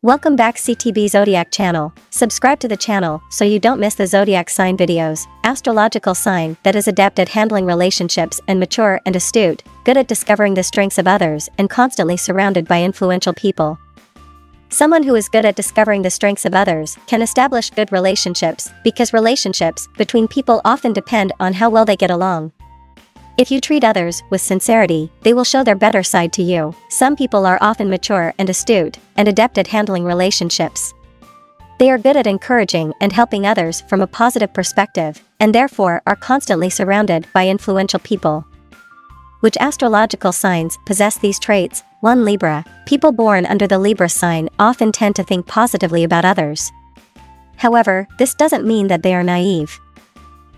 Welcome back CTBzodiac channel. Subscribe to the channel so you don't miss the zodiac sign videos. Astrological sign that is adept at handling relationships and mature and astute, good at discovering the strengths of others and constantly surrounded by influential people. Someone who is good at discovering the strengths of others can establish good relationships because relationships between people often depend on how well they get along. If you treat others with sincerity, they will show their better side to you. Some people are often mature and astute, and adept at handling relationships. They are good at encouraging and helping others from a positive perspective, and therefore are constantly surrounded by influential people. Which astrological signs possess these traits? 1. Libra. People born under the Libra sign often tend to think positively about others. However, this doesn't mean that they are naive.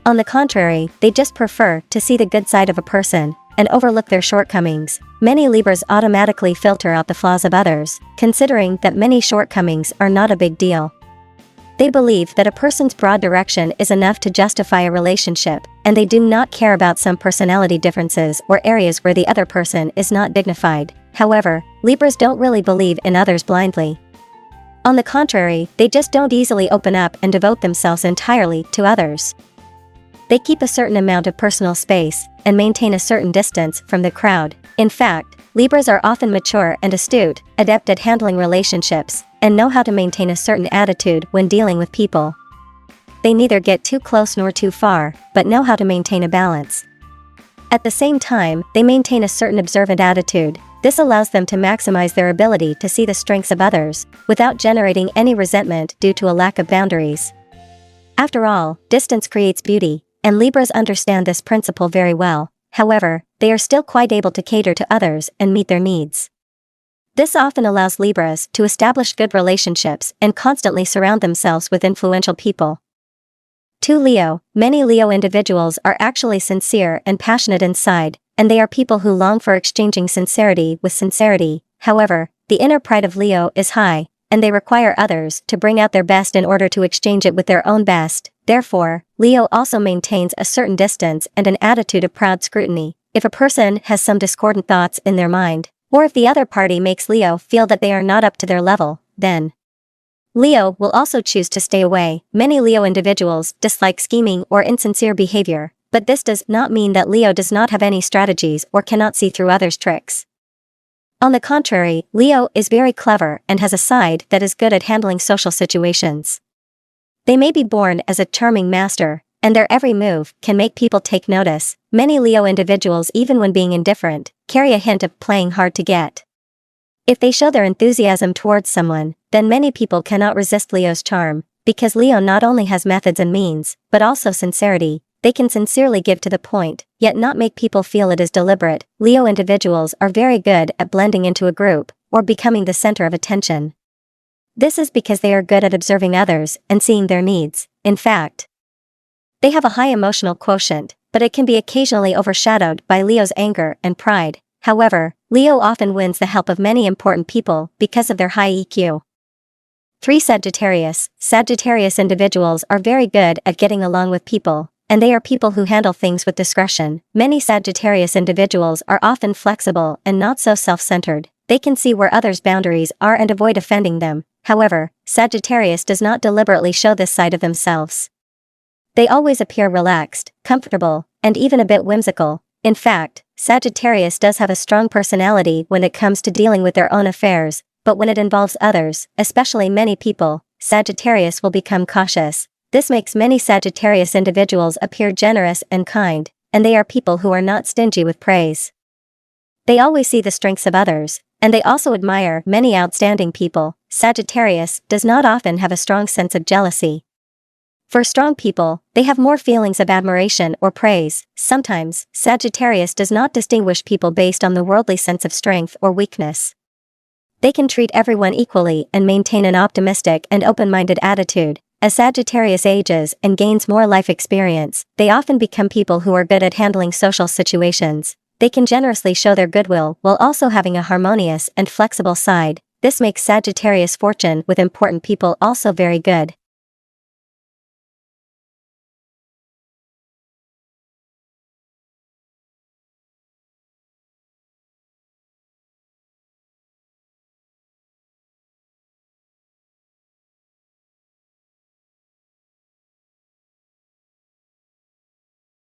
On the contrary, they just prefer to see the good side of a person and overlook their shortcomings. Many Libras automatically filter out the flaws of others, considering that many shortcomings are not a big deal. They believe that a person's broad direction is enough to justify a relationship, and they do not care about some personality differences or areas where the other person is not dignified. However, Libras don't really believe in others blindly. On the contrary, they just don't easily open up and devote themselves entirely to others. They keep a certain amount of personal space and maintain a certain distance from the crowd. In fact, Libras are often mature and astute, adept at handling relationships, and know how to maintain a certain attitude when dealing with people. They neither get too close nor too far, but know how to maintain a balance. At the same time, they maintain a certain observant attitude. This allows them to maximize their ability to see the strengths of others, without generating any resentment due to a lack of boundaries. After all, distance creates beauty, and Libras understand this principle very well. However, they are still quite able to cater to others and meet their needs. This often allows Libras to establish good relationships and constantly surround themselves with influential people. 2. Leo. Many Leo individuals are actually sincere and passionate inside, and they are people who long for exchanging sincerity with sincerity. However, the inner pride of Leo is high, and they require others to bring out their best in order to exchange it with their own best. Therefore, Leo also maintains a certain distance and an attitude of proud scrutiny. If a person has some discordant thoughts in their mind, or if the other party makes Leo feel that they are not up to their level, then Leo will also choose to stay away. Many Leo individuals dislike scheming or insincere behavior, but this does not mean that Leo does not have any strategies or cannot see through others' tricks. On the contrary, Leo is very clever and has a side that is good at handling social situations. They may be born as a charming master, and their every move can make people take notice. Many Leo individuals, even when being indifferent, carry a hint of playing hard to get. If they show their enthusiasm towards someone, then many people cannot resist Leo's charm, because Leo not only has methods and means, but also sincerity. They can sincerely give to the point, yet not make people feel it is deliberate. Leo individuals are very good at blending into a group, or becoming the center of attention. This is because they are good at observing others and seeing their needs. In fact, they have a high emotional quotient, but it can be occasionally overshadowed by Leo's anger and pride. However, Leo often wins the help of many important people because of their high EQ. 3. Sagittarius. Sagittarius individuals are very good at getting along with people, and they are people who handle things with discretion. Many Sagittarius individuals are often flexible and not so self-centered. They can see where others' boundaries are and avoid offending them. However, Sagittarius does not deliberately show this side of themselves. They always appear relaxed, comfortable, and even a bit whimsical. In fact, Sagittarius does have a strong personality when it comes to dealing with their own affairs, but when it involves others, especially many people, Sagittarius will become cautious. This makes many Sagittarius individuals appear generous and kind, and they are people who are not stingy with praise. They always see the strengths of others, and they also admire many outstanding people. Sagittarius does not often have a strong sense of jealousy. For strong people, they have more feelings of admiration or praise. Sometimes, Sagittarius does not distinguish people based on the worldly sense of strength or weakness. They can treat everyone equally and maintain an optimistic and open-minded attitude. As Sagittarius ages and gains more life experience, they often become people who are good at handling social situations. They can generously show their goodwill while also having a harmonious and flexible side. This makes Sagittarius' fortune with important people also very good.